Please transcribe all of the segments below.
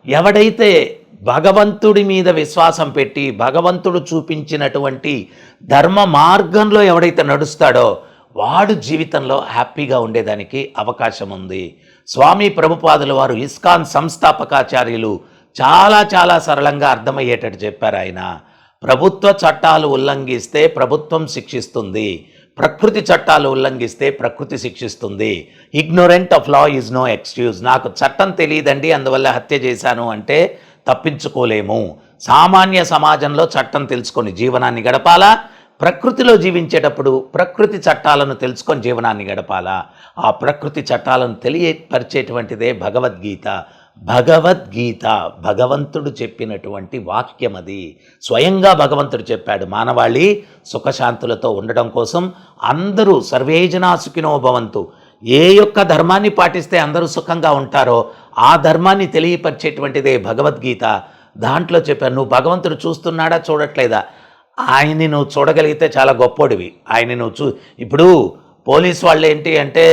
ఎవడైతే భగవంతుడి మీద విశ్వాసం పెట్టి భగవంతుడు చూపించినటువంటి ధర్మ మార్గంలో ఎవడైతే నడుస్తాడో వాడు జీవితంలో హ్యాపీగా ఉండేదానికి అవకాశం ఉంది. స్వామి ప్రభుపాదుల వారు ఇస్కాన్ సంస్థాపకాచార్యులు చాలా చాలా సరళంగా అర్థమయ్యేటట్టు చెప్పారు. ఆయన ప్రభుత్వ చట్టాలు ఉల్లంఘిస్తే ప్రభుత్వం శిక్షిస్తుంది, ప్రకృతి చట్టాలు ఉల్లంఘిస్తే ప్రకృతి శిక్షిస్తుంది. Ignorant of law is no excuse. నాకు చట్టం తెలియదండి అందువల్ల హత్య చేశాను అంటే తప్పించుకోలేము. సామాన్య సమాజంలో చట్టం తెలుసుకొని జీవనాన్ని గడపాలా, ప్రకృతిలో జీవించేటప్పుడు ప్రకృతి చట్టాలను తెలుసుకొని జీవనాన్ని గడపాలా. ఆ ప్రకృతి చట్టాలను తెలియపరిచేటువంటిదే భగవద్గీత. భగవద్గీత భగవంతుడు చెప్పినటువంటి వాక్యం. అది స్వయంగా భగవంతుడు చెప్పాడు. మానవాళి సుఖశాంతులతో ఉండడం కోసం అందరూ సర్వేజనా సుఖినో భవంతు, ఏ యొక్క ధర్మాన్ని పాటిస్తే అందరూ సుఖంగా ఉంటారో ఆ ధర్మాన్ని తెలియపరిచేటువంటిదే భగవద్గీత. దాంట్లో చెప్పాను, నువ్వు భగవంతుడు చూస్తున్నాడా చూడట్లేదా, ఆయన్ని నువ్వు చూడగలిగితే చాలా గొప్పోడివి. ఆయన్ని నువ్వు ఇప్పుడు పోలీస్ వాళ్ళు ఏంటి అంటే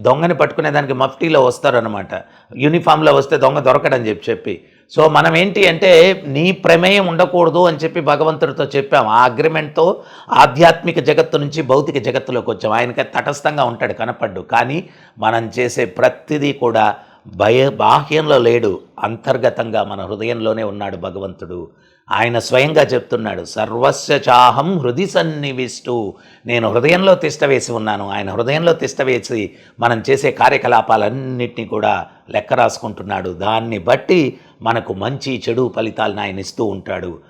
దొంగని పట్టుకునేదానికి మఫ్టీలో వస్తారనమాట, యూనిఫామ్లో వస్తే దొంగ దొరకడని చెప్పి. సో మనం ఏంటి అంటే నీ ప్రమేయం ఉండకూడదు అని చెప్పి భగవంతుడితో చెప్పాం. ఆ అగ్రిమెంట్తో ఆధ్యాత్మిక జగత్తు నుంచి భౌతిక జగత్తులోకి వచ్చాం. ఆయనకి తటస్థంగా ఉంటాడు, కనపడ్డు. కానీ మనం చేసే ప్రతిదీ కూడా బాహ్యంలో లేడు, అంతర్గతంగా మన హృదయంలోనే ఉన్నాడు భగవంతుడు. ఆయన స్వయంగా చెప్తున్నాడు, సర్వస్య చాహం హృది సన్నివిష్టు. నేను హృదయంలో తిష్టవేసి ఉన్నాను. ఆయన హృదయంలో తిష్టవేసి మనం చేసే కార్యకలాపాలన్నింటినీ కూడా లెక్క రాసుకుంటున్నాడు. దాన్ని బట్టి మనకు మంచి చెడు ఫలితాలను ఆయన ఇస్తూ ఉంటాడు.